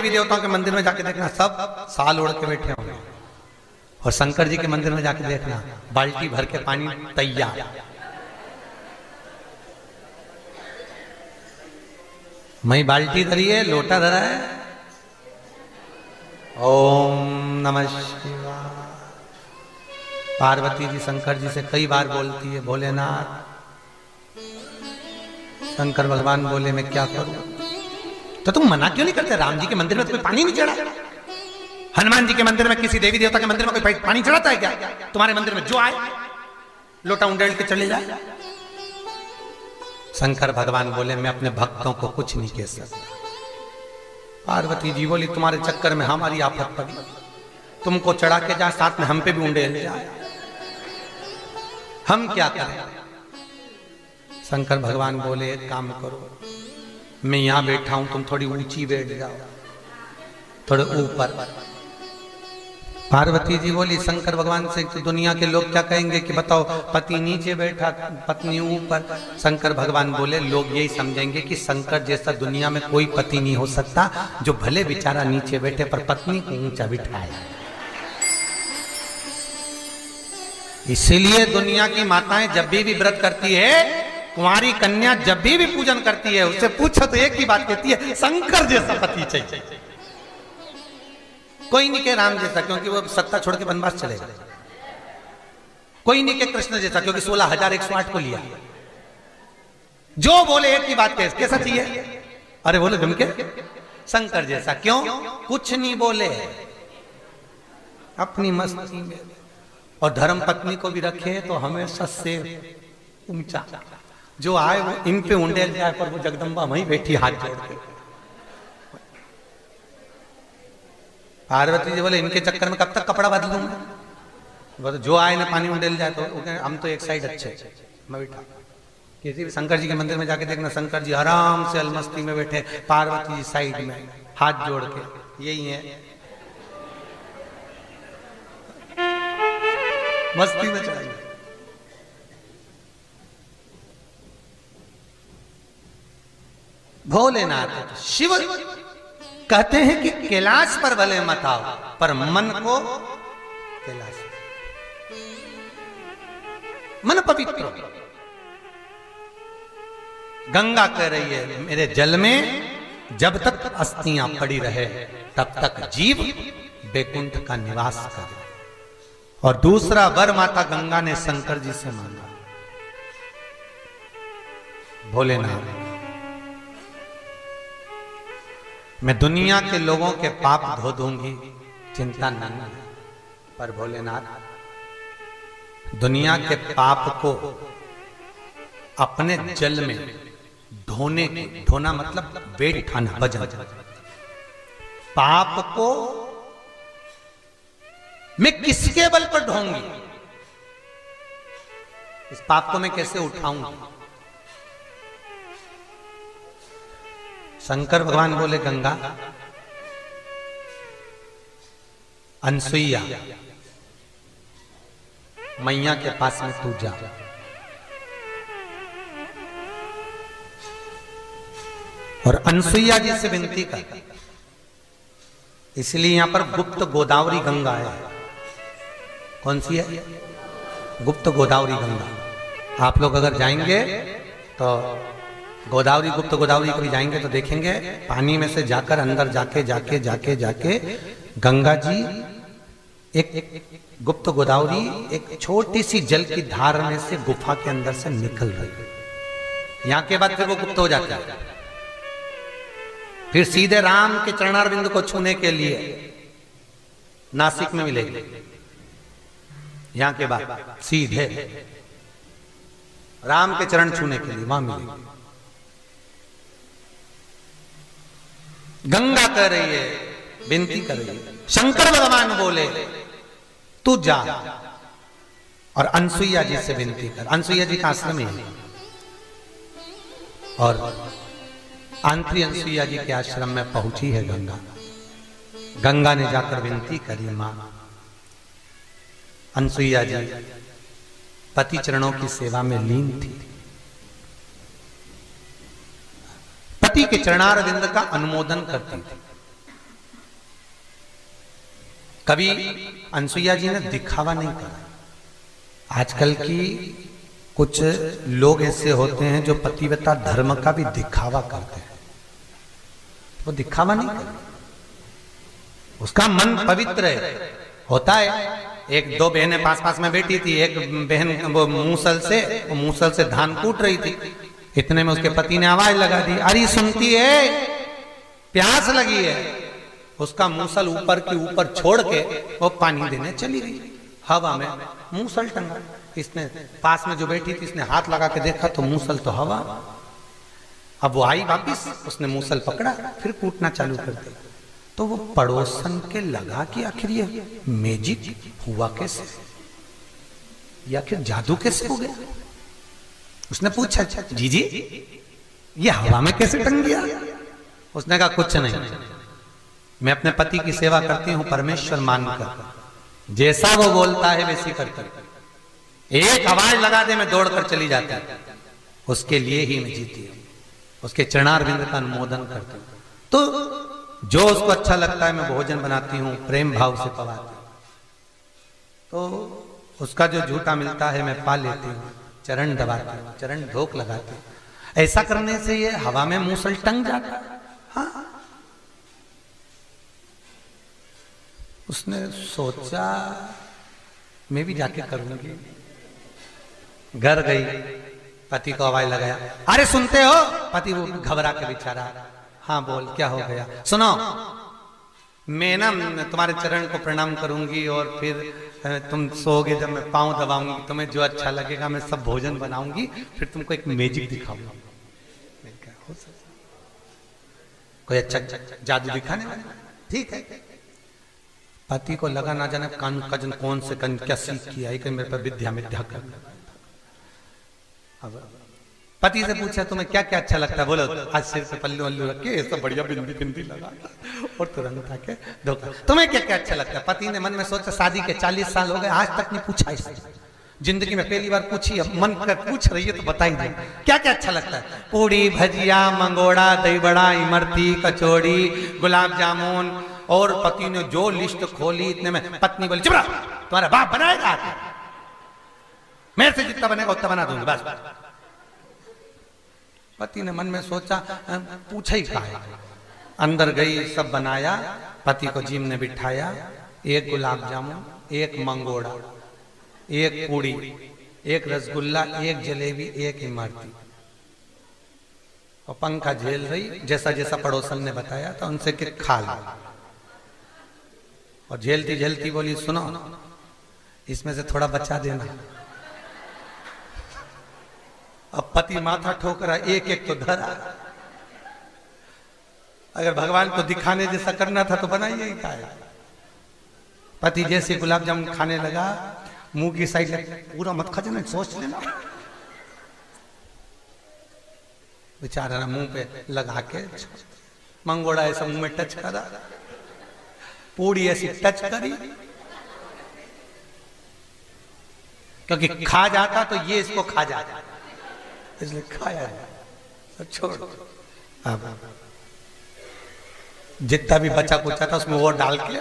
देवी देवताओं के मंदिर में जाके देखना, सब साल ओढ़ के बैठे होंगे। और शंकर जी के मंदिर में जाके देखना, बाल्टी भर के पानी तैयार। मैं बाल्टी धरी है, लोटा धरा है, ओम नमः शिवाय। पार्वती जी शंकर जी से कई बार बोलती है, भोलेनाथ। शंकर भगवान बोले मैं क्या करूं? तो तुम मना क्यों नहीं करते? राम जी के मंदिर में तो कोई पानी नहीं चढ़ा, हनुमान जी के मंदिर में, किसी देवी देवता के मंदिर में कोई पानी चढ़ाता है क्या? तुम्हारे मंदिर में जो आए लोटा उंडेल के चले जाए। शंकर भगवान बोले मैं अपने भक्तों को कुछ नहीं कह सकता। पार्वती जी बोली तुम्हारे चक्कर में हमारी आफत पड़ी, तुमको चढ़ा के जा, साथ में हम पे भी उंडेल जाए, हम क्या करें? शंकर भगवान बोले एक काम करो, मैं यहां बैठा हूं, तुम थोड़ी ऊंची बैठ जाओ, थोड़े ऊपर। पार्वती जी बोली शंकर भगवान से तो दुनिया के लोग क्या कहेंगे कि बताओ पति नीचे बैठा पत्नी ऊपर। शंकर भगवान बोले लोग यही समझेंगे कि शंकर जैसा दुनिया में कोई पति नहीं हो सकता जो भले बेचारा नीचे बैठे पर पत्नी को ऊंचा बिठाए। इसीलिए दुनिया की माताएं जब भी व्रत करती है, कुंवारी कन्या जब भी पूजन करती है, उससे पूछो तो एक ही बात कहती है, शंकर जैसा पति चाहिए। कोई नहीं के राम जैसा, क्योंकि वो सत्ता छोड़ के वनवास चलेगा। कोई नहीं के कृष्ण जैसा, क्योंकि 16,108 को लिया। जो बोले एक ही बात कैसा चाहिए? अरे बोले जम के शंकर जैसा। क्यों? कुछ नहीं बोले, अपनी मस्ती में। और धर्म पत्नी को भी रखे तो हमेशा से ऊंचा, जो आए वो इन पे उंडेल जाए, पर वो जगदम्बा वहीं बैठी हाथ जोड़ के। पार्वती जी बोले इनके चक्कर में कब तक कपड़ा बदलूंगा? बोले जो आए ना पानी उंडेल जाए तो हम तो एक साइड अच्छे, मैं बैठा। किसी भी शंकर जी के मंदिर में जाके देखना, शंकर जी आराम से अलमस्ती में बैठे, पार्वती जी साइड में हाथ जोड़ के, यही है मस्ती में चलाइए। भोलेनाथ शिव कहते हैं कि कैलाश पर भले मत आओ, पर मन को कैलाश, मन पवित्र हो। गंगा कह रही है मेरे जल में जब तक अस्थियां पड़ी रहे तब तक जीव बैकुंठ का निवास करे। और दूसरा वर माता गंगा ने शंकर जी से मांगा, भोलेनाथ मैं दुनिया के लोगों के पाप धो दूंगी, चिंता नहीं है, पर भोलेनाथ दुनिया के पाप को अपने जल में धोने की, धोना मतलब वेट उठाना, वजन, पाप को मैं किसके बल पर ढोंगी? इस पाप को मैं कैसे उठाऊंगी? शंकर भगवान बोले गंगा, अनसुईया मैया के पास में तू जा, और अनसुईया जी से विनती कर। इसलिए यहां पर गुप्त गोदावरी गंगा है। कौन सी है? गुप्त गोदावरी गंगा। आप लोग अगर जाएंगे तो गोदावरी, गुप्त गोदावरी कभी जाएंगे तो देखेंगे, पानी में से जाकर अंदर जाके जाके जाके जाके गंगा जी एक गुप्त गोदावरी एक छोटी सी जल की धार में से गुफा के अंदर से निकल रही है। यहां के बाद फिर वो गुप्त हो जाता है, फिर सीधे राम के चरणारविंद को छूने के लिए नासिक में मिलेगी। यहां के बाद सीधे राम के चरण छूने के लिए वहां मिलेगी। गंगा कह रही है, विनती कर रही है। शंकर भगवान बोले तू जा और अनसुईया जी से विनती कर। अनसुईया जी का आश्रम है, और आंतरी अनसुईया जी के आश्रम में पहुंची है गंगा। गंगा ने जाकर विनती करी, मां अनसुईया जी पति चरणों की सेवा में लीन थी, पति के चरणारविंद का अनुमोदन करती थी। कभी अनसुईया जी ने दिखावा नहीं करा। आजकल की कुछ लोग ऐसे होते हैं जो पतिव्रता धर्म का भी दिखावा करते हैं। वो दिखावा नहीं करते, उसका मन पवित्र है, होता है। एक दो बहनें पास पास में बैठी थी, एक बहन वो मूसल से धान कूट रही थी। इतने में उसके पति ने आवाज लगा दी, अरे सुनती है, प्यास लगी है। उसका मूसल ऊपर के ऊपर छोड़ के वो पानी देने चली गई। हवा में मूसल टंगा। इसने पास में जो बैठी थी, इसने हाथ लगा के देखा तो मूसल तो हवा। अब वो आई वापिस, उसने मूसल पकड़ा, फिर कूटना चालू कर दिया। तो वो पड़ोसन के लगा कि आखिर ये मैजिक हुआ कैसे, या फिर जादू कैसे हो गया। उसने पूछा, जी ये हवा में कैसे टंग गया। उसने कहा कुछ नहीं, मैं अपने पति की सेवा करती हूं परमेश्वर मानकर, जैसा वो बोलता है वैसी करती हूं। एक आवाज लगा दे मैं दौड़ कर चली जाती हूं, उसके लिए ही मैं जीती हूं, उसके चरणारविंद का अनुमोदन करती हूं। तो जो उसको अच्छा लगता है मैं भोजन बनाती हूं, प्रेम भाव से पवाती हूं। तो उसका जो झूठा मिलता है मैं पा लेती हूं, चरण दबाती हूं, चरण धोख लगाती हूं। ऐसा करने से ये हवा में मूसल टंग जाता है। हाँ, उसने सोचा मैं भी जाके करूंगी। घर गई, पति को आवाज लगाया, अरे सुनते हो। पति वो घबरा के बेचारा, हाँ बोल क्या हो गया। सुनो, मैं ना तुम्हारे चरण को प्रणाम करूंगी और फिर तुम सोओगे, जब मैं पांव दबाऊंगी तुम्हें जो अच्छा लगेगा मैं सब भोजन बनाऊंगी, फिर तुमको एक मैजिक दिखाऊंगा। कोई अच्छा जादू दिखाने वाला, ठीक है। पति को लगा ना जाने कौन से क्या सीख किया है, मेरे पर विद्या कर। अब पति से पूछा तुम्हें क्या क्या अच्छा लगता है, बोलो। आज सिर पे पल्लू वल्लू रख के सब बढ़िया बिंदी लगा और तुरंत आके धोखा। तुम्हें क्या क्या अच्छा लगता है। पति ने मन में सोचा, शादी के 40 साल हो गए, आज तक नहीं पूछा इससे, जिंदगी में पहली बार पूछी, अब मन कर पूछ रही है तो बताई दे क्या क्या अच्छा लगता है। पूड़ी भजिया मंगोड़ा दही बड़ा इमरती कचौड़ी गुलाब जामुन। और पति ने जो लिस्ट खोली, इतने में पत्नी बोली, चुप रहो, तुम्हारा बाप बनाएगा, मेरे से जितना बनेगा उतना बना दूंगी बस। पति ने मन में सोचा, पूछा ही का है। अंदर गई, सब बनाया, पति को जिम ने बिठाया, एक गुलाब जामुन, एक मंगोड़ा, एक पूड़ी, एक रसगुल्ला, एक जलेबी, एक इमरती, और पंखा झेल रही। जैसा जैसा पड़ोसन ने बताया था उनसे कि खा लो। और झेलती झेलती बोली, सुनो इसमें से थोड़ा बचा देना। अब पति माथा ठोक रहा, एक एक तो धरा। अगर भगवान को दिखाने जैसा करना था तो बनाइए ही खाए। पति जैसे गुलाब जामुन खाने लगा, मुंह की साइड पूरा मत खा जाना, सोच लेना। बेचारा मुंह पे लगा के मंगोड़ा ऐसा मुंह में टच करा, पूड़ी ऐसी टच करी, क्योंकि खा जाता तो ये इसको खा जाता, इसलिए खाया तो छोड़। अब जितना भी बचा कुचा था उसमें वो डाल के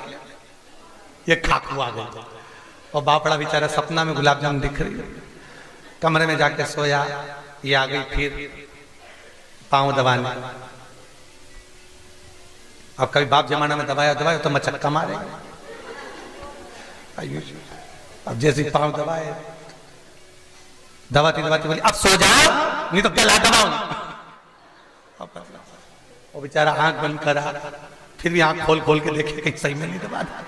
ये खाकू आ गई। और बापड़ा बेचारा सपना में गुलाब जामुन दिख रही, कमरे में जाके सोया। ये आ गई फिर पांव दबाने। अब कभी बाप जमाना में दबाया तो मचक्का मारे। अब जैसे पांव दबाए, दबाती दबाती बोली, अब सो जाओ नहीं तो क्या दबाऊं। वो बेचारा आंख बंद करा, फिर भी आंख खोल खोल के देखे कहीं सही में नहीं दबा था।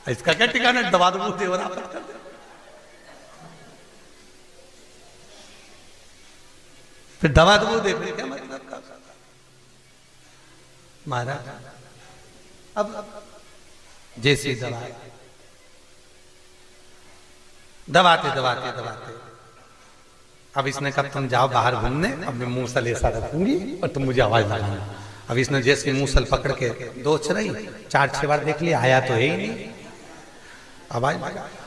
इसका क्या ठिकाना, दबा दो मुझे और आप कर दे। फिर दबा दो दे, फिर क्या मतलब का महाराज। अब जैसे दबाते दबाते दबाते, अब इसने कहा तुम जाओ बाहर घूमने, अब मैं मूसल ऐसा रखूंगी और तुम मुझे आवाज लगाना। अब इसने जैसे मूसल पकड़ के दोच रही, 4-6 बार देख लिया, आया तो है ही नहीं आवाज।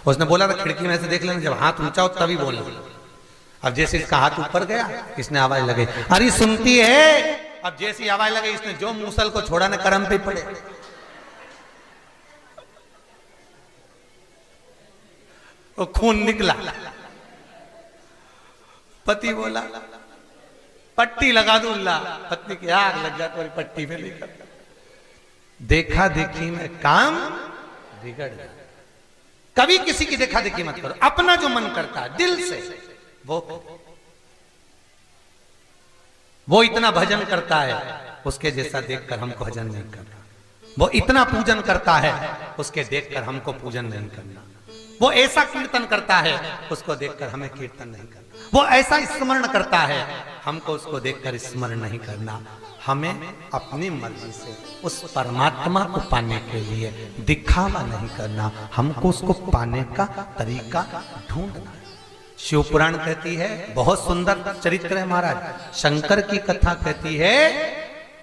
उसने बोला था खिड़की में से देख लेना, जब हाथ ऊंचा हो तभी बोलना। अब जैसे इसका हाथ ऊपर गया, इसने आवाज लगी, अरे सुनती है। अब जैसी आवाज लगी, इसने जो मूसल को छोड़ा ना करम पे पड़े। वो खून निकला। पति बोला पट्टी लगा दूं ला, पत्नी की आग लग जाती और पट्टी में नहीं करता। देखा देखी में काम बिगड़ गया। कभी किसी की देखा देखी मत करो, अपना जो मन करता है दिल से वो इतना भजन करता है उसके जैसा देखकर हमको भजन नहीं करना। वो इतना पूजन करता है उसके देखकर हमको पूजन नहीं करना। वो ऐसा कीर्तन करता है उसको देखकर हमें कीर्तन नहीं करना। वो ऐसा स्मरण करता है हमको उसको देखकर स्मरण नहीं करना। हमें अपनी मर्जी से उस परमात्मा को पाने के लिए दिखावा नहीं करना, हमको उसको पाने का तरीका ढूंढना। शिव पुराण कहती है, बहुत सुंदर चरित्र है महाराज। शंकर की कथा कहती है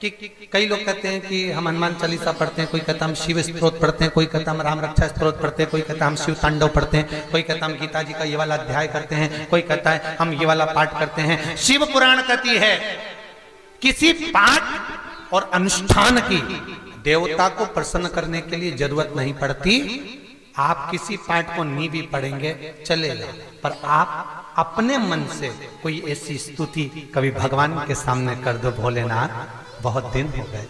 कि कई लोग कहते हैं कि हम हनुमान चालीसा पढ़ते हैं, कोई कहता हम शिव स्तोत्र पढ़ते हैं, कोई कहता हम राम रक्षा स्तोत्र पढ़ते हैं, कोई कहता हम शिव तांडव पढ़ते हैं, कोई कहता हम गीता जी का ये वाला अध्याय करते हैं, कोई कहता है हम ये वाला पाठ करते हैं। शिव पुराण कहती है किसी पाठ और अनुष्ठान की देवता को प्रसन्न करने के लिए जरूरत नहीं पड़ती। आप किसी पाठ को नहीं भी पढ़ेंगे चलेगा, पर आप अपने मन से कोई ऐसी स्तुति कभी भगवान के सामने कर दो, भोलेनाथ बहुत दिन हो गए,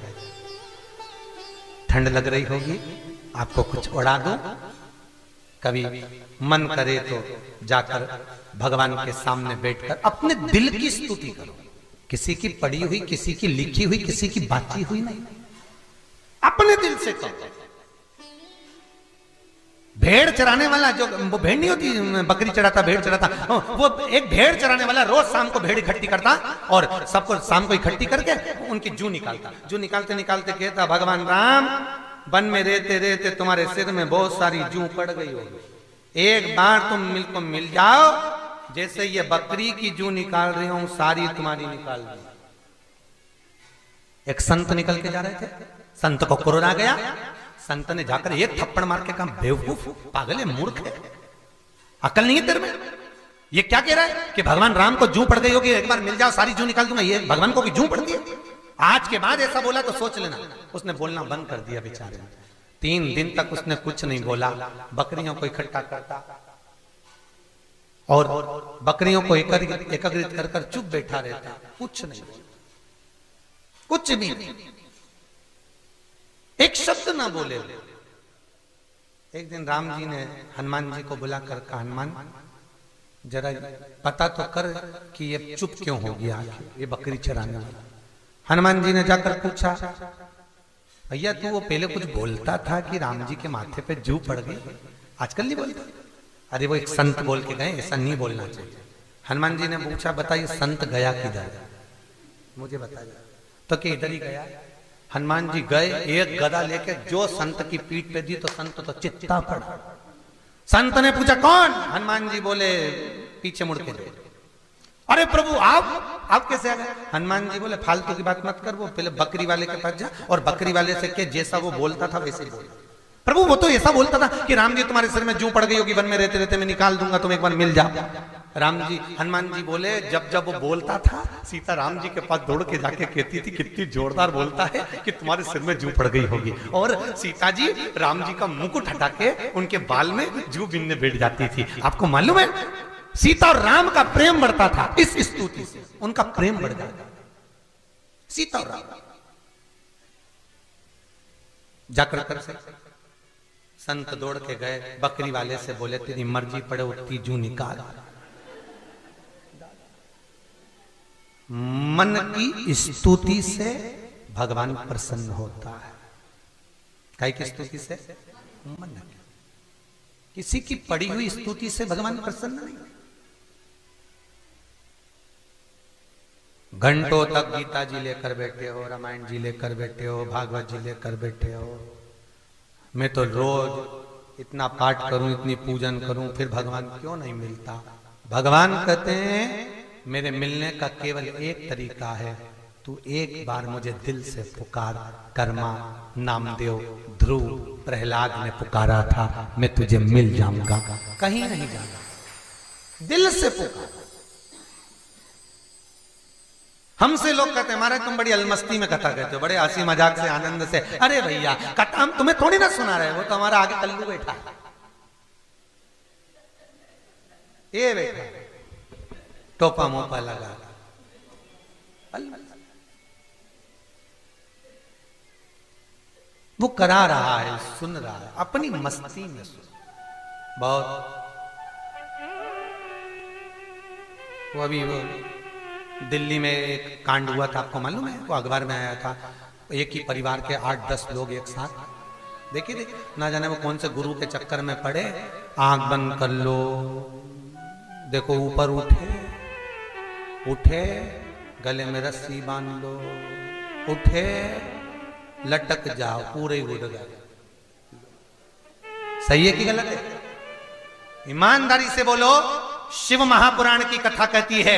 ठंड लग रही होगी, आपको कुछ उड़ा दो, कभी मन करे तो जाकर भगवान के सामने बैठकर अपने दिल की स्तुति करो। किसी की पढ़ी हुई, किसी की लिखी हुई, किसी की बाती हुई नहीं, अपने दिल से करो। भेड़ चराने वाला, जो वो भेड़ नहीं होती, बकरी चराता, भेड़ चराता, वो एक भेड़ चराने वाला रोज शाम को भेड़ इकट्ठी करता और सबको शाम को इकट्ठी करके उनकी जू निकालता। जू निकालते निकालते कहता, भगवान राम वन में रहते रहते तुम्हारे सिर में बहुत सारी जू पड़ गई होगी, एक बार तुम मिल जाओ, जैसे ये बकरी की जू निकाल रही हूं सारी तुम्हारी निकाल दी। एक संत निकल के जा रहे थे, संत को क्रोध आ गया। संत ने जाकर एक थप्पड़ मार के कहा, बेवकूफ, पागल है, मूर्ख है, अकल नहीं है तेरे में, ये क्या कह रहा है कि भगवान राम को जू पड़ गई होगी, एक बार मिल जाओ सारी जू निकाल दूंगा। ये भगवान को भी जू पड़ दी। आज के बाद ऐसा बोला तो सोच लेना। उसने बोलना बंद कर दिया बेचारे ने। 3 दिन तक उसने कुछ नहीं बोला, बकरियों को इकट्ठा करता और बकरियों को एकत्रित कर चुप बैठा रहता, कुछ नहीं, कुछ भी नहीं, एक शब्द ना बोले। एक दिन राम जी ने हनुमान जी को बुलाकर कहा, हनुमान जरा पता तो कर कि ये चुप क्यों हो गया, ये बकरी चराने वाला। हनुमान जी ने जाकर पूछा, भैया तू वो पहले कुछ बोलता था कि राम जी के माथे पे जू पड़ गई, आजकल नहीं बोलता। अरे वो एक संत बोल के गए, ऐसा नहीं बोलना चाहिए। हनुमान जी ने पूछा, बताइए संत गया किधर, मुझे बताइए। तो कि इधर ही गया। हनुमान जी गए, एक गदा लेके जो संत की पीठ पे दी तो संत तो चित्ता पड़ा। संत ने पूछा कौन? हनुमान जी बोले पीछे मुड़ के। अरे प्रभु आप कैसे आ गए? हनुमान जी बोले फालतू की बात मत कर, वो पहले बकरी वाले के पास जा और बकरी वाले से के जैसा वो बोलता था वैसे ही बोल। प्रभु वो तो ऐसा बोलता था कि राम जी तुम्हारे सिर में जू पड़ गई होगी, वन में रहते रहते मैं निकाल दूंगा, तुम एक बार मिल जाओ। राम जी, हनुमान जी बोले जब जब वो बोलता था सीता राम जी के पास दौड़ के जाके कहती थी कितनी जोरदार बोलता है कि तुम्हारे सिर में जू पड़ गई होगी, और सीता जी राम जी का मुकुट हटा के उनके बाल में जू बिनने बैठ जाती थी। आपको मालूम है सीता और राम का प्रेम बढ़ता था इस स्तुति से, उनका प्रेम बढ़ जाता। सीता और राम जाकर कर से संत दौड़ के गए, बकरी वाले से बोले तेरी मर्जी पड़े उतनी जू निकाल। मन की स्तुति से भगवान प्रसन्न होता है। काय की स्तुति से? मन की। किसी की पड़ी हुई स्तुति से भगवान प्रसन्न नहीं। घंटों तक गीता जी लेकर बैठे हो, रामायण जी लेकर बैठे हो, भागवत जी लेकर बैठे हो, मैं तो रोज इतना पाठ करूं, इतनी पूजन करूं, फिर भगवान क्यों नहीं मिलता? भगवान कहते हैं मेरे मिलने का केवल एक तरीका है, तू एक बार मुझे दिल से पुकार। कर्मा, नामदेव, ध्रुव, प्रहलाद ने पुकारा था, मैं तुझे मिल जाऊंगा, कहीं नहीं जाऊंगा, दिल से पुकार। हमसे लोग कहते हैं महाराज तुम बड़ी अलमस्ती में कथा कहते हो, बड़े हंसी मजाक से आनंद से। अरे भैया कथा हम तुम्हें थोड़ी ना सुना रहे, वो तो हमारा आगे कल्लू बैठा है। ये बैठा टोपा मोपा लगा, वो करा रहा है, सुन रहा है अपनी मस्ती में बहुत। वो अभी वो दिल्ली में एक कांड हुआ था, आपको मालूम है? वो अखबार में आया था, एक ही परिवार के 8-10 लोग एक साथ, देखिए ना जाने वो कौन से गुरु के चक्कर में पड़े, आंख बंद कर लो, देखो ऊपर उठे गले में रस्सी बांध लो, उठे लटक जाओ, पूरे ही उड़ गए। सही है कि गलत है? ईमानदारी से बोलो। शिव महापुराण की कथा कहती है,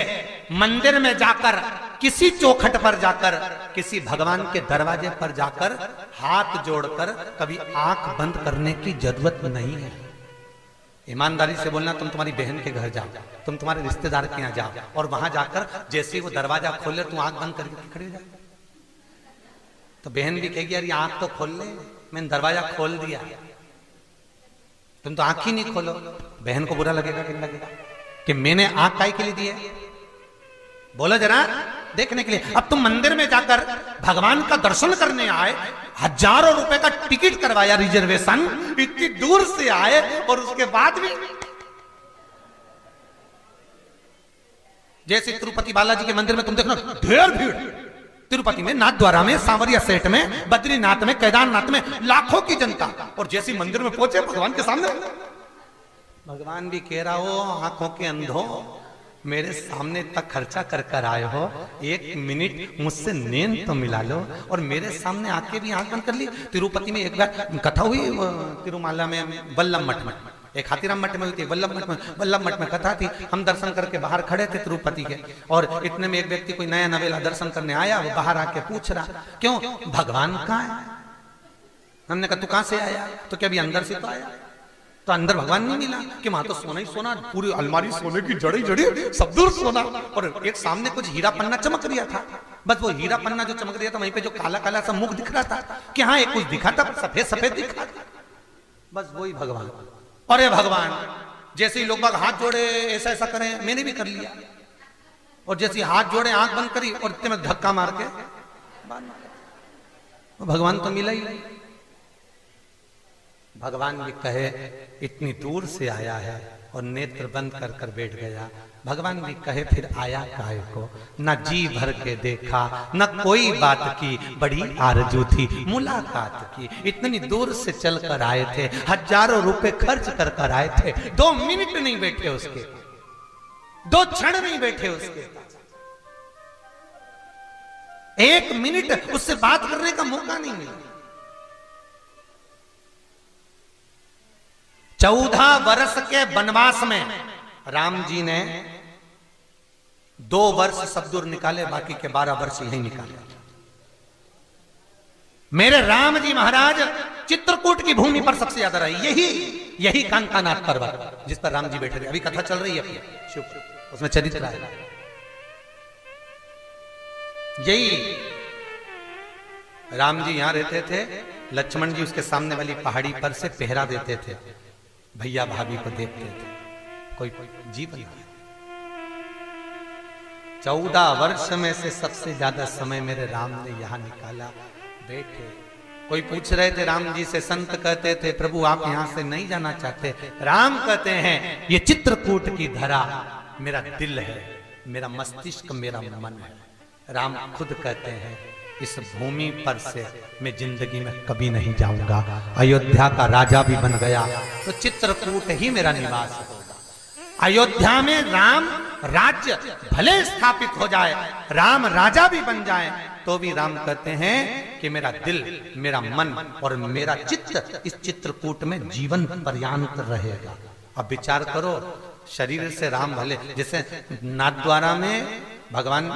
मंदिर में जाकर, किसी चौखट पर जाकर, किसी भगवान के दरवाजे पर जाकर हाथ जोड़कर कभी आंख बंद करने की जरूरत नहीं है। ईमानदारी से बोलना, तुम तुम्हारी बहन के घर जाओ, तुम तुम्हारे रिश्तेदार के यहाँ जाओ, और वहां जाकर जैसे वो दरवाजा खोले तुम आंख बंद करके खड़े जाओ, तो बहन भी कहेगी यार आंख तो खोल ले, मैंने दरवाजा खोल दिया, तुम तो आंख ही नहीं खोलो। बहन को बुरा लगेगा कि नहीं लगेगा कि मैंने आंख काहे के लिए दी है? बोलो जरा, देखने के लिए। अब तुम मंदिर में जाकर भगवान का दर्शन करने आए, हजारों रुपए का टिकट करवाया, रिजर्वेशन, इतनी दूर से आए, और उसके बाद भी जैसे तिरुपति बालाजी के मंदिर में तुम देखना ढेर भीड़, तिरुपति में, नाथद्वारा में, सांवरिया सेठ में, बद्रीनाथ में, केदारनाथ में लाखों की जनता, और जैसे मंदिर में पहुंचे भगवान के सामने, भगवान भी कह रहा हो आंखों के अंधों, मेरे सामने तक खर्चा कर कर आए हो, 1 मिनट मुझसे नींद तो मिला लो, और मेरे सामने आके भी आंख बंद कर ली। तिरुपति में एक बार कथा हुई, तिरुमाला में, वल्लभ मठ में, एक हाथीराम मठ में हुई थी, वल्लभ मठ में कथा थी। हम दर्शन करके बाहर खड़े थे तिरुपति के, और इतने में एक व्यक्ति कोई नया नवेला दर्शन करने आया, वो बाहर आके पूछ रहा, क्यों भगवान कहाँ है? हमने कहा तू कहां से आया? तो क्या अभी अंदर से तो आया? तो अंदर भगवान नहीं मिला कि वहां तो सोना ही सोना, पूरी अलमारी सोने की जड़ी जड़ी, सब दूर सोना, और एक सामने कुछ हीरा पन्ना चमक रहा था, बस वो हीरा पन्ना जो चमक रहा था, वहीं पे जो काला काला सा मुख दिख रहा था, कि हाँ एक कुछ दिखा था, सफेद सफेद दिखा था, बस वही भगवान। अरे भगवान, जैसे ही लोग बाग हाथ जोड़े ऐसा ऐसा करें, मैंने भी कर लिया, और जैसे हाथ जोड़े आंख बंद करी, और इतने में धक्का मार के भगवान तो मिला ही नहीं। भगवान भी कहे इतनी दूर से आया है और नेत्र बंद कर कर बैठ गया। भगवान भी कहे फिर आया काहे को? न जी भर के देखा, न कोई बात की, बड़ी आरजू थी मुलाकात की। इतनी दूर से चल कर आए थे, हजारों रुपए खर्च कर कर आए थे, 2 मिनट नहीं बैठे उसके, 2 क्षण नहीं बैठे उसके, 1 मिनट उससे बात करने का मौका नहीं मिला। 14 वर्ष के वनवास में राम जी ने 2 वर्ष सब दूर निकाले, बाकी के 12 वर्ष यही निकाले। मेरे राम जी महाराज चित्रकूट की भूमि पर सबसे ज्यादा रहे, यही कांकानाथ पर्वत जिस पर राम जी बैठे थे। अभी कथा चल रही है शिव, उसमें चरित्र है यही। राम जी यहां रहते थे, लक्ष्मण जी उसके सामने वाली पहाड़ी पर से पहरा देते थे, भैया भाभी को देखते थे, कोई जीवन। 14 वर्ष में से सबसे ज्यादा समय मेरे राम ने यहां निकाला, बैठे। कोई पूछ रहे थे राम जी से, संत कहते थे प्रभु आप यहां से नहीं जाना चाहते? राम कहते हैं ये चित्रकूट की धरा मेरा दिल है, मेरा मस्तिष्क, मेरा मन है। राम खुद कहते हैं इस भूमि पर से मैं जिंदगी में कभी नहीं जाऊंगा। अयोध्या का राजा भी बन गया तो चित्रकूट ही मेरा निवास होगा। अयोध्या में राम राज्य भले स्थापित हो जाए, राम राजा भी बन जाए, तो भी राम कहते हैं कि मेरा दिल, मेरा मन और मेरा चित्त इस चित्रकूट में जीवन पर्यंत रहेगा। अब विचार करो, शरीर से राम भले, जैसे नाथद्वारा में भगवान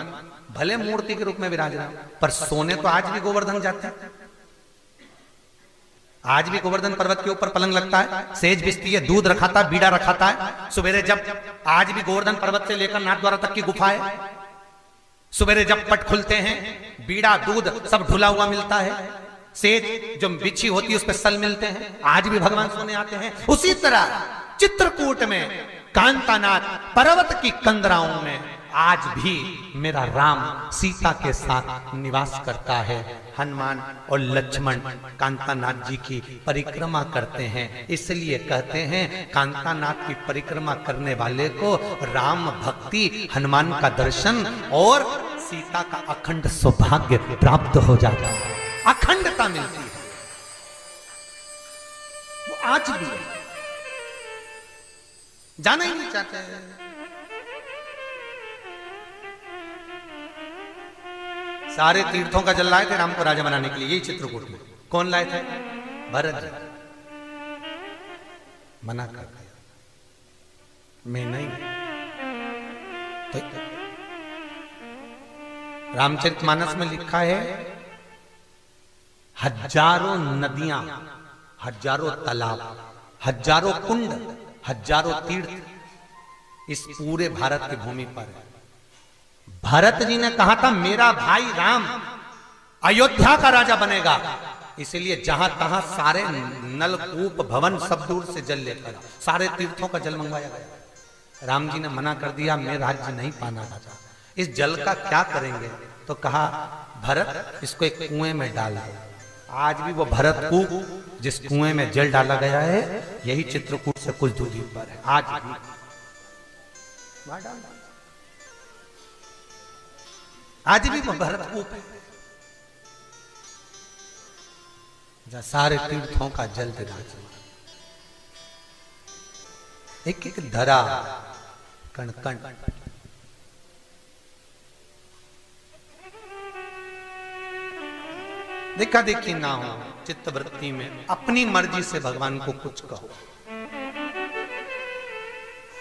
भले मूर्ति के रूप में विराज रहा, पर सोने तो आज भी गोवर्धन जाते हैं। आज भी गोवर्धन पर्वत के ऊपर पलंग लगता है, सेज बिछती है, दूध रखाता है, बीड़ा रखाता है। सवेरे जब, आज भी गोवर्धन पर्वत से लेकर नाथद्वारा तक की गुफा है, सवेरे जब पट खुलते हैं, बीड़ा दूध सब ढुला हुआ मिलता है, सेज जो बिछी होती है उस पर सल मिलते हैं। आज भी भगवान सोने आते हैं। उसी तरह चित्रकूट में कांतानाथ पर्वत की कंदराओं में आज भी मेरा राम सीता के साथ निवास करता है। हनुमान और लक्ष्मण कांतानाथ जी की परिक्रमा करते हैं, इसलिए कहते हैं कांतानाथ की परिक्रमा करने वाले को राम भक्ति, हनुमान का दर्शन और सीता का अखंड सौभाग्य प्राप्त हो जाता है, अखंडता मिलती है। वो आज भी जाना ही नहीं चाहते हैं। सारे तीर्थों का जल लाए थे राम को राजा बनाने के लिए, यही चित्रकूट में। कौन लाए थे? भरत जी। मना कर दिया, मैं नहीं। तो रामचरितमानस में लिखा है हजारों नदियां, हजारों तालाब, हजारों कुंड, हजारों तीर्थ इस पूरे भारत की भूमि पर है। भरत जी ने कहा था मेरा भाई राम अयोध्या का राजा बनेगा, इसलिए जहां तहां सारे नलकूप भवन सब दूर से जल लेकर सारे तीर्थों का जल मंगवाया गया। राम जी ने मना कर दिया, मैं राज्य नहीं पाना चाहता, इस जल का क्या करेंगे? तो कहा भरत इसको एक कुएं में डाल दो। आज भी वो भरत कूप जिस कुएं में जल डाला गया है यही चित्रकूट से कुछ दूरी पर है। आज भी आज भी वो भरत कूप है जहां सारे तीर्थों का जल विराजमान, एक एक धरा कण कण। देखा देखी ना हो चित्तवृत्ति में, अपनी मर्जी से भगवान को कुछ कहो,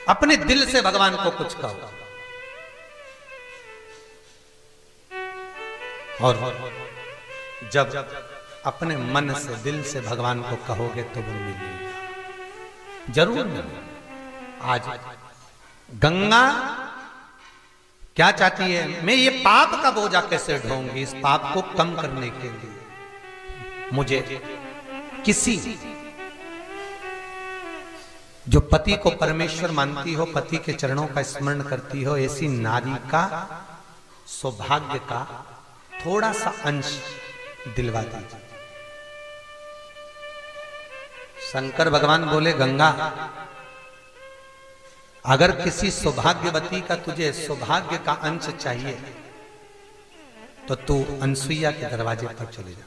अपने दिल से भगवान को कुछ कहो, और जब अपने मन से दिल से भगवान को कहोगे तो वो मिलेगा, जरूर मिलेगा। आज गंगा क्या चाहती है? मैं ये पाप का बोझा कैसे ढोऊंगी? इस पाप को कम करने के लिए मुझे किसी जो पति को परमेश्वर मानती हो, पति के चरणों का स्मरण करती हो, ऐसी नारी का सौभाग्य का थोड़ा सा अंश दिलवा दीजिए। शंकर भगवान बोले गंगा अगर किसी सौभाग्यवती का तुझे सौभाग्य का अंश चाहिए तो तू अनसुईया के दरवाजे पर चले जा।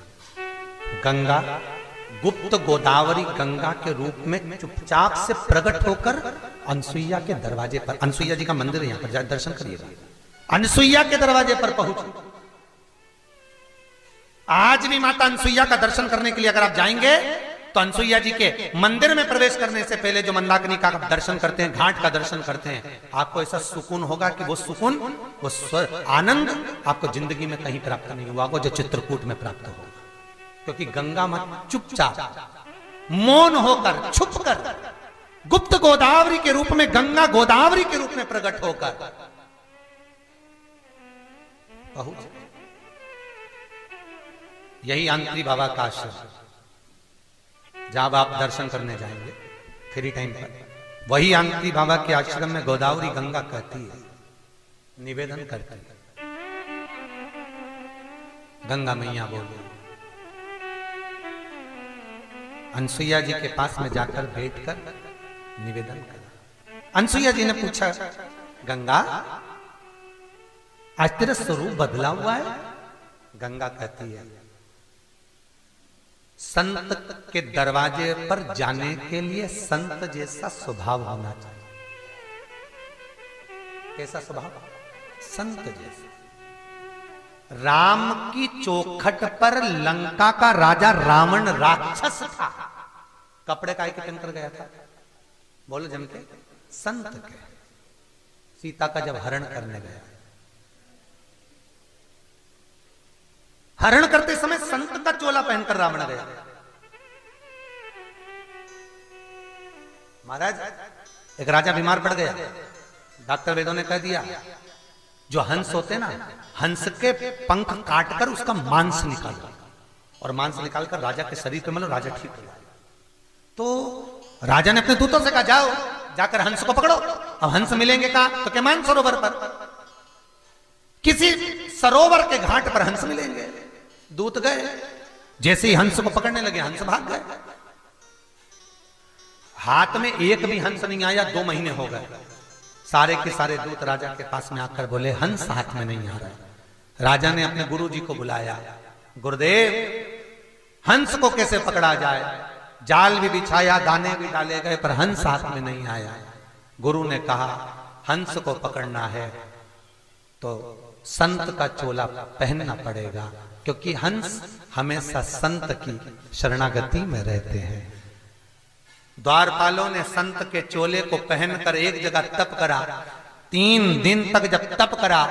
गंगा गुप्त गोदावरी गंगा के रूप में चुपचाप से प्रकट होकर अनसुईया के दरवाजे पर, अनसुईया जी का मंदिर है यहां पर, दर्शन करिएगा। अनसुईया के दरवाजे पर पहुंची। आज भी माता अनसुईया का दर्शन करने के लिए अगर आप जाएंगे तो अनसुईया जी के मंदिर में प्रवेश करने से पहले जो मंदाकिनी का दर्शन करते हैं, घाट का दर्शन करते हैं, आपको ऐसा सुकून होगा कि वो सुकून, वो आनंद आपको जिंदगी में कहीं प्राप्त नहीं हुआ, जो चित्रकूट में प्राप्त होगा। क्योंकि गंगा माता चुपचाप मौन होकर, छुपकर, गुप्त गोदावरी के रूप में, गंगा गोदावरी के रूप में प्रकट होकर पहुंच। यही आंत्री बाबा का आश्रम, जब आप दर्शन करने जाएंगे फ्री टाइम पर, वही आंत्री बाबा के आश्रम में गोदावरी गंगा कहती है, निवेदन करती है, गंगा मैया बोली। अनसुईया जी के पास में जाकर बैठकर निवेदन करा। अनसुईया जी ने पूछा गंगा आज तेरा स्वरूप बदला हुआ है? गंगा कहती है संत के दरवाजे पर जाने के लिए संत जैसा स्वभाव होना चाहिए। कैसा स्वभाव? संत जैसा। राम की चौखट पर लंका का राजा रावण राक्षस था, कपड़े काहे के पहनकर गया था? बोलो जम के, संत के। सीता का जब हरण करने गया, हरण करते समय संत का चोला पहनकर रावण गया। महाराज एक राजा बीमार पड़ गया, डॉक्टर वेदों ने कह दिया जो हंस होते ना, हंस के पंख काटकर उसका मांस निकालो, और मांस निकालकर राजा के शरीर पे मलो, राजा ठीक हो जाए। तो राजा ने अपने दूतों से कहा जाओ जाकर हंस को पकड़ो। अब हंस मिलेंगे कहां? तो क्या मानसरोवर पर, किसी सरोवर के घाट पर हंस मिलेंगे। दूत गए, जैसे ही हंस को पकड़ने लगे हंस भाग गए। हाथ में एक भी हंस नहीं आया, 2 महीने हो गए। सारे के सारे दूत राजा के पास में आकर बोले हंस हाथ में नहीं आ रहा है। राजा ने अपने गुरु जी को बुलाया, गुरुदेव हंस को कैसे पकड़ा जाए? जाल भी बिछाया, दाने भी डाले गए, पर हंस हाथ में नहीं आया। गुरु ने कहा हंस को पकड़ना है तो संत का चोला पहनना पड़ेगा, क्योंकि हंस हमेशा संत की शरणागति में रहते हैं। द्वारपालों ने संत के चोले को पहनकर एक जगह तप करा। 3 दिन तक जब तप करा,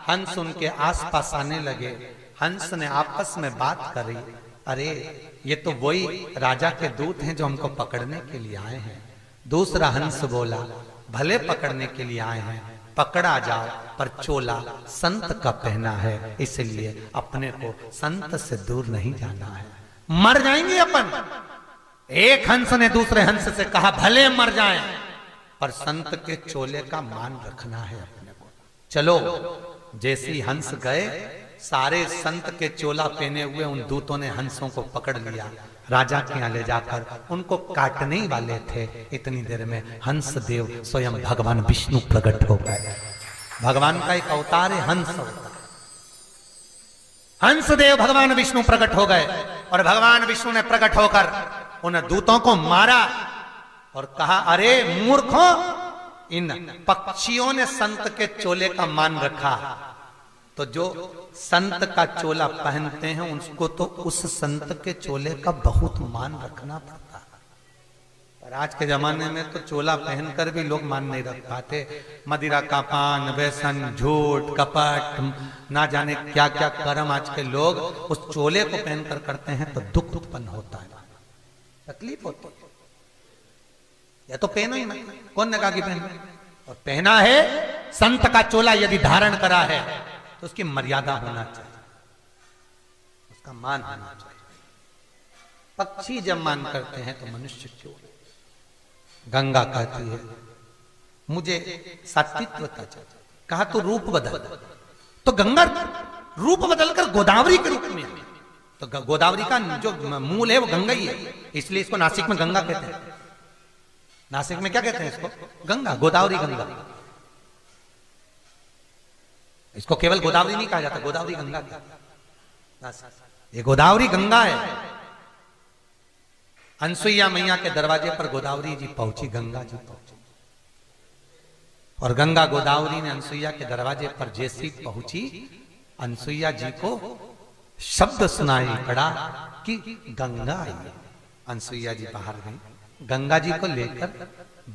हंस उनके आसपास आने लगे। हंस ने आपस में बात करी, अरे ये तो वही राजा के दूत हैं जो हमको पकड़ने के लिए आए हैं। दूसरा हंस बोला, भले पकड़ने के लिए आए हैं, पकड़ा जाओ, पर चोला संत का पहना है, इसलिए अपने को संत से दूर नहीं जाना है, मर जाएंगे अपन। एक हंस ने दूसरे हंस से कहा भले मर जाएं, पर संत के चोले का मान रखना है अपने को, चलो। जैसे ही हंस गए, सारे संत के चोला पहने हुए उन दूतों ने हंसों को पकड़ लिया, राजा के यहाँ ले जाकर उनको काटने ही वाले थे। इतनी देर में हंस देव स्वयं भगवान विष्णु प्रकट हो गए। भगवान का एक अवतार है हंस अवतार। हंस देव भगवान विष्णु प्रकट हो गए और भगवान विष्णु ने प्रकट होकर उन दूतों को मारा और कहा, अरे मूर्खों, इन पक्षियों ने संत के चोले का मान रखा, तो जो संत का चोला पहनते हैं उसको तो उस संत के चोले का बहुत मान रखना पड़ता है। पर आज के जमाने में तो चोला पहनकर भी लोग मान नहीं रख पाते। मदिरा का पान, व्यसन, झूठ, कपट, ना जाने क्या क्या कर्म आज के लोग उस चोले को पहनकर करते हैं, तो दुख उत्पन्न होता है, तकलीफ होती है। या तो पहनो ही मत, कौन ने कहा कि पहनो? और पहना है संत का चोला, यदि धारण करा है तो उसकी मर्यादा होना चाहिए, उसका मान होना चाहिए। पक्षी जब मान करते हैं तो मनुष्य क्यों? गंगा कहती है मुझे सात्विकता चाहिए। कहा तो रूप बदल, तो गंगा रूप बदलकर गोदावरी के रूप में, तो गोदावरी का जो मूल है वो गंगा ही है, इसलिए इसको नासिक में गंगा कहते हैं। नासिक में क्या कहते हैं इसको? गंगा, गोदावरी गंगा। इसको केवल गोदावरी नहीं कहा जाता, गोदावरी गंगा ये गोदावरी गंगा है। अनसुईया मैया के दरवाजे पर गोदावरी जी पहुंची, गंगा जी पहुंची, और गंगा गोदावरी ने अनसुईया के दरवाजे पर जैसी पहुंची, अनसुईया जी को शब्द सुनाई पड़ा कि गंगा आई। अनसुईया जी बाहर गई, गंगा जी को लेकर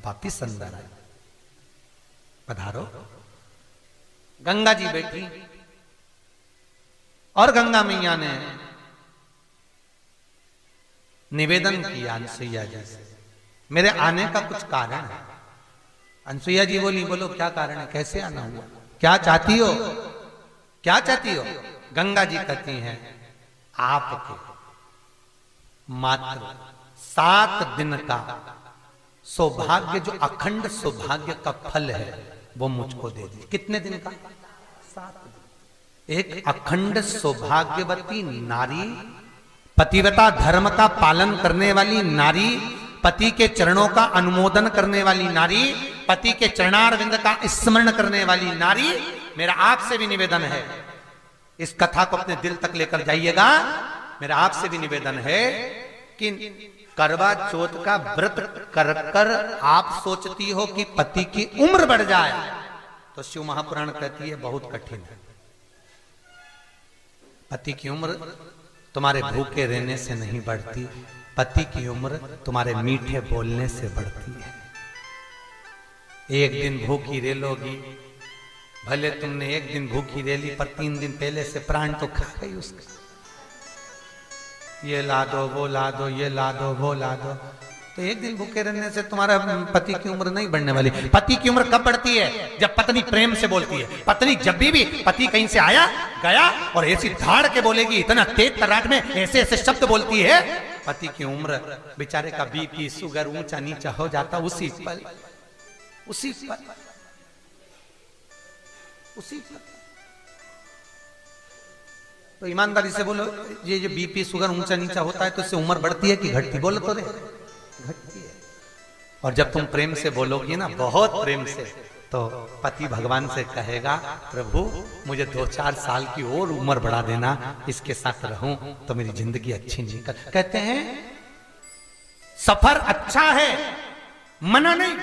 वापिस अंदर आई। पधारो। गंगा जी बैठी और गंगा मैया ने निवेदन किया अनसुईया जी से, मेरे आने का कुछ कारण है। अनसुईया जी बोली, बोलो क्या कारण है, कैसे आना हुआ, क्या चाहती हो, क्या चाहती हो? गंगा जी कहती हैं, आपके मात्र 7 दिन का सौभाग्य, जो अखंड सौभाग्य का फल है, वो मुझको दे दी। कितने दिन का? 7 दिन। एक अखंड सौभाग्यवती नारी, पतिव्रता धर्म का पालन करने वाली नारी, पति के चरणों का अनुमोदन करने वाली नारी, पति के चरणारविंद का स्मरण करने वाली नारी, मेरा आपसे भी निवेदन है, इस कथा को अपने दिल तक लेकर जाइएगा। मेरा आपसे भी निवेदन है कि करवा चौथ का व्रत कर कर आप सोचती हो कि पति की उम्र बढ़ जाए, तो शिव महापुराण कहती है बहुत कठिन है। पति की उम्र तुम्हारे भूखे रहने से नहीं बढ़ती, पति की उम्र तुम्हारे मीठे बोलने से बढ़ती है। एक दिन भूखी रह लोगी, भले तुमने एक दिन भूखी रह ली, पर 3 दिन पहले से प्राण तो खा गई उसका। ये ला दो, वो ला दो, ये ला दो, वो ला दो, तो एक दिन भूखे रहने से तुम्हारा पति की उम्र नहीं बढ़ने वाली। पति की उम्र कब बढ़ती है? जब पत्नी प्रेम से बोलती है। पत्नी जब भी पति कहीं से आया गया और ऐसी धाड़ के बोलेगी, इतना तेज तर्राट में ऐसे ऐसे शब्द बोलती है, पति की उम्र, बेचारे का बीपी शुगर ऊंचा नीचा हो जाता उसी पल। उसी पर तो ईमानदारी से बोलो, ये जो बीपी शुगर ऊंचा नीचा होता है तो इससे उम्र बढ़ती है कि घटती? बोलो तो रे, घटती है। और जब तुम प्रेम से बोलोगी ना, बहुत प्रेम से, तो पति भगवान से कहेगा, प्रभु मुझे 2-4 साल की और उम्र बढ़ा देना, इसके साथ रहूं तो मेरी जिंदगी अच्छी निकल। कहते हैं सफर अच्छा है, मना नहीं,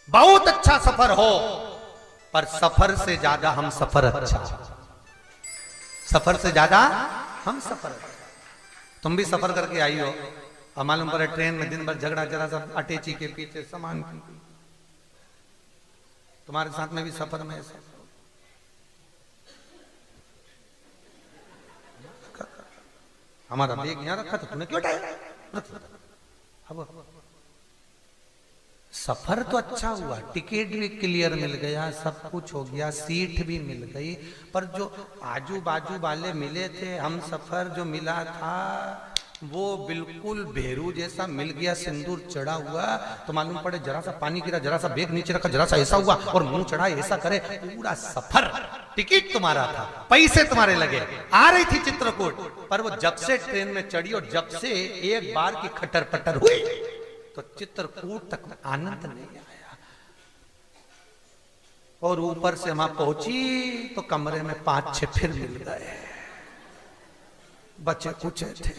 बहुत अच्छा सफर हो, पर सफर से ज्यादा हम सफर अच्छा, सफर से ज्यादा हम सफर अच्छा। तुम भी सफर करके आई हो और मालूम पड़े ट्रेन में दिन भर झगड़ा, जरा सा अटैची के पीछे सामान, तुम्हारे साथ में भी सफर में ऐसा हमारा बैग यहाँ रखा था, तूने क्यों उठाया? अब सफर तो अच्छा हुआ, टिकट भी क्लियर मिल गया, सब कुछ हो गया, सीट भी मिल गई, पर जो आजू बाजू वाले मिले थे, हम सफर जो मिला था वो बिल्कुल भेरू जैसा मिल गया, सिंदूर चढ़ा हुआ। तो मालूम पड़े जरा सा पानी गिरा, जरा सा बैग नीचे रखा, जरा सा ऐसा हुआ और मुंह चढ़ा, ऐसा करे, पूरा सफर। टिकट तुम्हारा था, पैसे तुम्हारे लगे, आ रही थी चित्रकूट, पर वो जब से ट्रेन में चढ़ी और जब से एक बार की खटर पटर हुई तो चित्रकूट तक आनंद नहीं आया। और ऊपर से वहां पहुंची तो कमरे में 5-6 फिर मिल गए, बच्चे कुछ थे।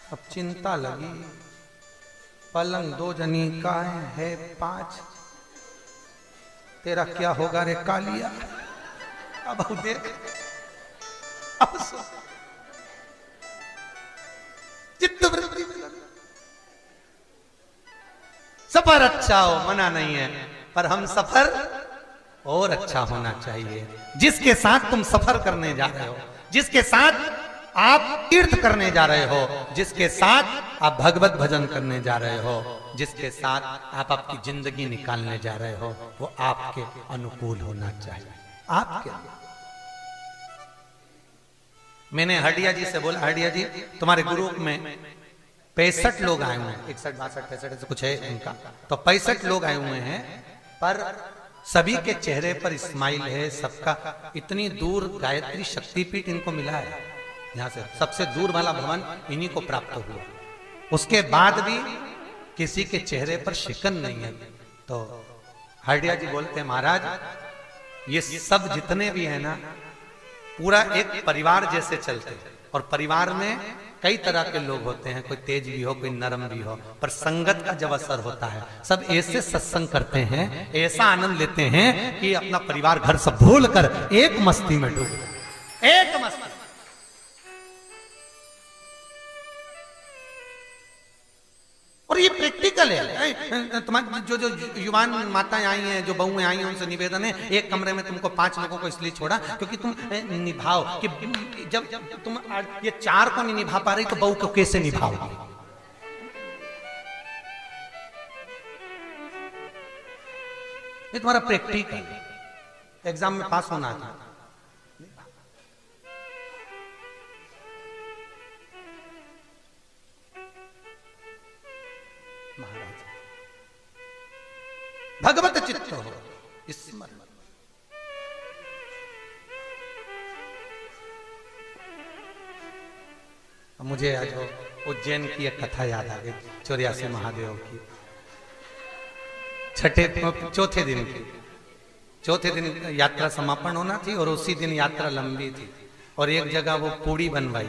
अब चिंता लगी, पलंग 2 जनी का है 5, तेरा क्या होगा रे कालिया? अब देख, अब चित्तवृत्ति सफर अच्छा हो, मना नहीं है, पर हम सफर और अच्छा होना चाहिए। जिसके साथ तुम सफर करने जा रहे हो, जिसके साथ आप तीर्थ करने जा रहे हो, जिसके साथ आप भगवत भजन करने जा रहे हो, जिसके साथ आप आपकी जिंदगी निकालने जा रहे हो, वो आपके अनुकूल होना चाहिए। आपके मैंने हडिया जी से बोला, हडिया जी तुम्हारे ग्रुप में 65 लोग आए हुए हैं, 61, 62, 63 ऐसे कुछ है इनका, तो 65 लोग आए हुए हैं, पर सभी के चेहरे पर स्माइल है, सबका। इतनी दूर गायत्री शक्तिपीठ इनको मिला है, यहाँ से सबसे दूर वाला भवन इन्हीं को प्राप्त हुआ, उसके बाद भी किसी के चेहरे पर शिकन नहीं है। तो हरडिया जी बोलते हैं, महाराज ये सब जितने भी है ना, पूरा एक परिवार जैसे चलते हैं, और परिवार में कई तरह के लोग होते हैं, कोई तेज भी हो, कोई नरम भी हो, पर संगत का जब असर होता है, सब ऐसे सत्संग करते हैं, ऐसा आनंद लेते हैं कि अपना परिवार घर सब भूल कर एक मस्ती में डूब गए, एक मस्ती। और ये प्रैक्टिकल है। तुम्हारे जो युवान माताएं आई हैं, जो बहुएं आई हैं, उनसे निवेदन है, एक कमरे में तुमको 5 लोगों को इसलिए छोड़ा क्योंकि तुम निभाओ, कि जब तुम ये 4 को नहीं निभा पा रही तो बहू को कैसे निभाओगे? ये तुम्हारा प्रैक्टिकल एग्जाम में पास होना था। महाराज भगवत चित्त हो, स्मरण। मुझे आज उज्जैन की एक कथा याद आ गई, 84 महादेव की। चौथे दिन यात्रा समापन होना थी, और उसी दिन यात्रा लंबी थी, और एक जगह वो पूड़ी बनवाई,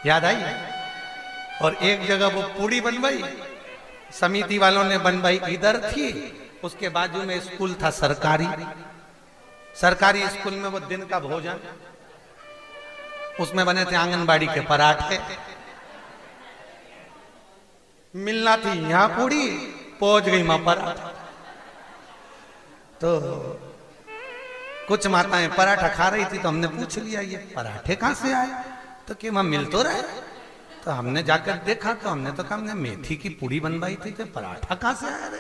याद आई? और एक जगह वो पूड़ी बनवाई, समिति वालों ने बनवाई इधर थी, उसके बाजू में स्कूल था सरकारी स्कूल में वो दिन का भोजन, उसमें बने थे आंगनबाड़ी के पराठे, मिलना थी यहाँ पूड़ी, पहुंच गई मां पराठा। तो कुछ माताएं पराठा खा रही थी, तो हमने पूछ लिया ये पराठे कहां से आए, तो कि वहां मिल तो रहे। तो हमने जाकर देखा, तो हमने तो कहा हमने मेथी की पूड़ी बनवाई थी, तो पराठा कहां से आया रे?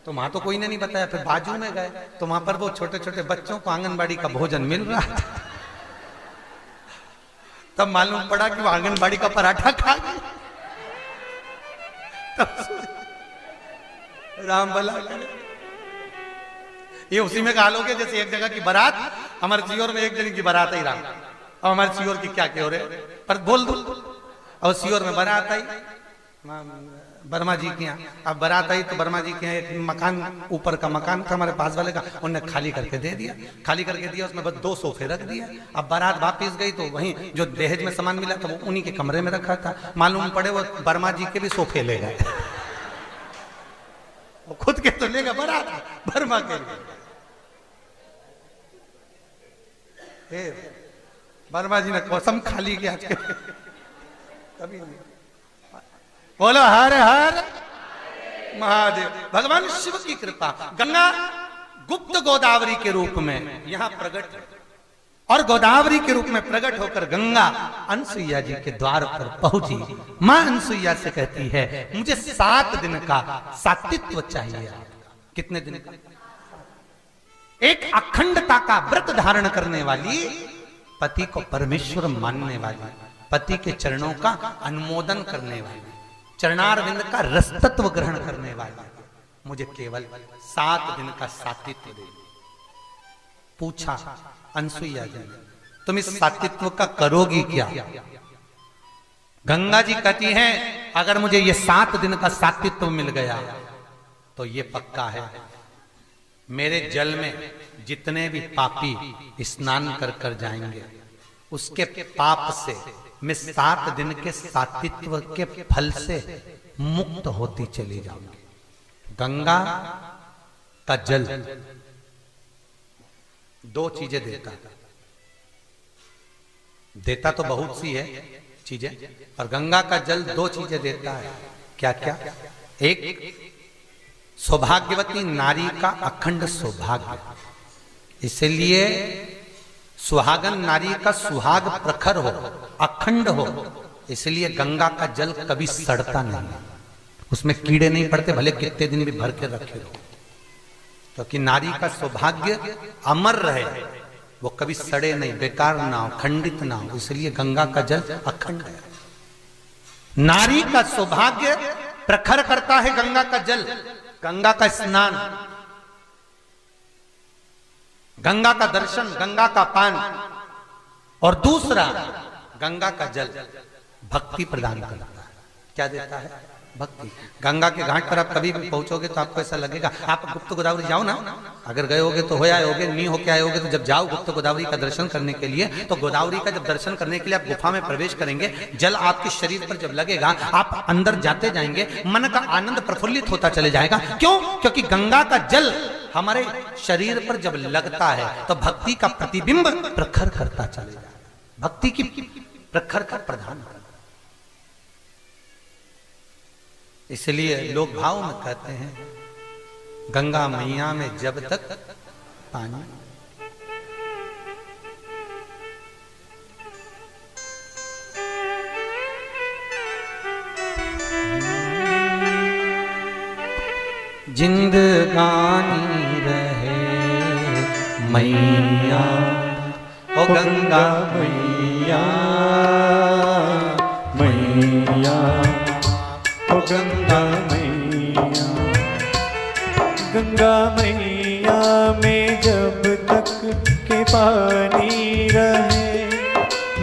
तो वहां तो कोई ने नहीं बताया। फिर बाजू में गए तो वहां पर वो छोटे छोटे बच्चों को आंगनबाड़ी का भोजन मिल रहा था। तब मालूम पड़ा कि वो आंगनबाड़ी का पराठा खा गए। राम भला करे। ये उसी में हाल हो गया जैसे एक जगह की बारात, हमारे सीहोर में एक जगह की बारात आई राम। अब हमारे सीहोर की क्या क्या हो रहे पर बोल दो। और सीहोर में बारात आई वर्मा जी के यहाँ। अब बारात आई तो वर्मा जी के यहाँ एक मकान, ऊपर का मकान था हमारे पास वाले का, उनने खाली करके दे दिया। खाली करके दिया, उसमें बस 2 सोफे रख दिया। अब बारात वापिस गई तो वहीं जो दहेज में सामान मिला था वो उन्हीं के कमरे में रखा था। मालूम पड़े वो वर्मा जी के भी सोफे ले गए। वो खुद के तो लेगा बारात, वर्मा के लिए। वर्मा जी ने कसम खाली किया कभी नहीं। बोलो हर हर महादेव। भगवान शिव की कृपा गंगा गुप्त गोदावरी के रूप में यहां प्रकट, और गोदावरी के रूप में प्रकट होकर गंगा अनसुईया जी के द्वार पर पहुंची। मां अनसुईया से कहती है मुझे 7 दिन का सात्वित्व चाहिए। कितने दिन का? एक अखंडता का व्रत धारण करने वाली, पति को परमेश्वर मानने वाली, पति के चरणों का अनुमोदन करने वाली, चरणारविंद का रसतत्व ग्रहण करने वाला, मुझे केवल 7 दिन का सात्वित्व दे। पूछा अनसुईया जी तुम इस सात्वित्व का करोगी क्या? गंगा जी कहती हैं अगर मुझे ये 7 दिन का सात्वित्व मिल गया तो ये पक्का है मेरे जल में जितने भी पापी स्नान कर कर जाएंगे उसके पाप से मैं 7 दिन के सात्वित्व के फल से मुक्त होती चली जाऊंगी। गंगा का जल 2 चीजें देता तो बहुत सी है चीजें, और गंगा का जल 2 चीजें देता है। क्या क्या? एक सौभाग्यवती नारी का अखंड सौभाग्य, इसलिए सुहागन नारी का सुहाग प्रखर हो, अखंड हो, इसलिए गंगा का जल कभी सड़ता नहीं, उसमें कीड़े नहीं पड़ते, भले कितने दिन भी भर के रखे हो, क्योंकि नारी का सौभाग्य अमर रहे, वो कभी सड़े नहीं, बेकार ना हो, खंडित ना हो, इसलिए गंगा का जल अखंड है। नारी का सौभाग्य प्रखर करता है गंगा का जल, गंगा का स्नान, गंगा का दर्शन, गंगा का पान, और दूसरा गंगा का जल भक्ति प्रदान करता है। क्या देता है? भक्ति। गंगा के घाट पर आप कभी भी पहुंचोगे तो आपको ऐसा लगेगा, आप गुप्त गोदावरी जाओ ना, अगर गए होगे तो हो आए होगे, नहीं होके आए होगे तो जब जाओ गुप्त गोदावरी का दर्शन करने के लिए, तो गोदावरी का जब दर्शन करने के लिए आप गुफा में प्रवेश करेंगे, जल आपके शरीर पर जब लगेगा आप अंदर जाते जाएंगे, मन का आनंद प्रफुल्लित होता चले जाएगा। क्यों? क्योंकि गंगा का जल हमारे शरीर पर जब लगता है तो भक्ति का प्रतिबिंब प्रखर करता चले जाएगा, भक्ति की प्रखर का प्रधान। इसलिए लोग भाव में कहते हैं गंगा मैया में जब तक पानी, जिंदगानी रहे मैया ओ गंगा मैया, मैया ओ गंगा मैया, गंगा मैया में जब तक के पानी रहे,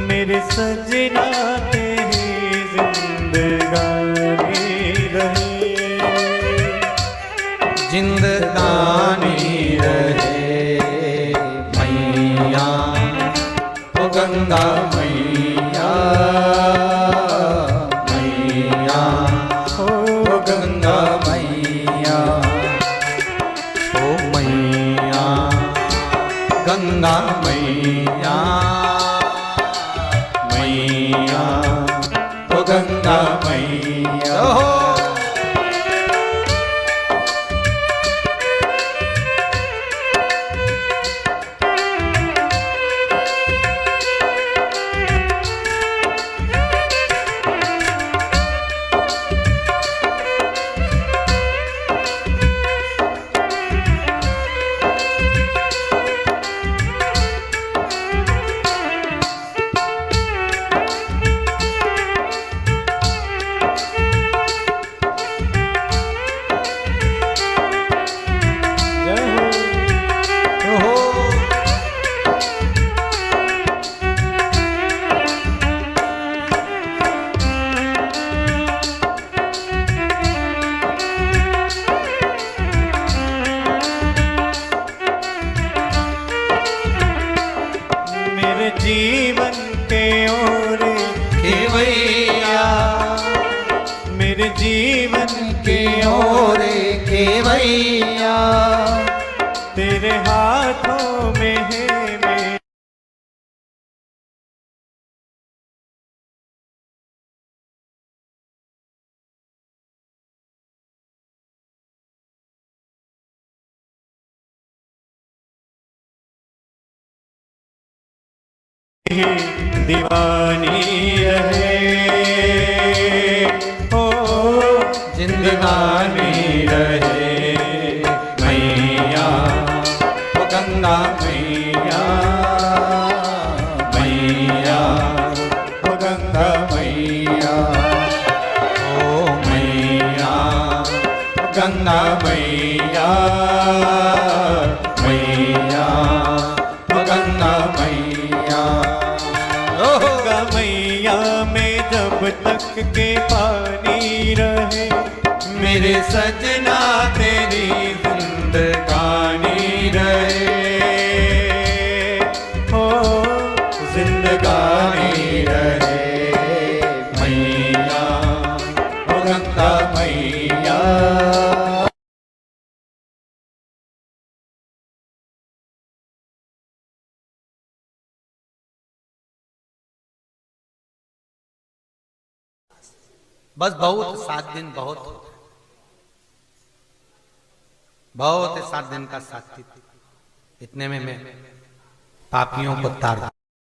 मेरे सजना तेरी जिंदगानी रहे, जिंदगानी रहे मैया ओ गंगा मैया, मैया ओ गंगा मैया, ओ मैया गंगा मैया, मैया ओ गंगा मैया। मेरे जीवन के ओरे केवैया, मेरे जीवन के ओरे केवैया, तेरे हाथों में है दीवानी रहे, ओ जिंदगानी रहे मैया, ओ गंगा मैया, मैया, ओ गंगा मैया, ओ मैया, गंगा मैया, मैया, ओ गंगा मैया, गंगा मैया में जब तक के पानी रहे, मेरे सजना तेरी जिंदगानी रहे, हो जिंदगानी रहे मैया, ओ गंगा मैया। बस बहुत 7 दिन बहुत होता है, बहुत 7 दिन का साथी, इतने में मैं पापियों को तार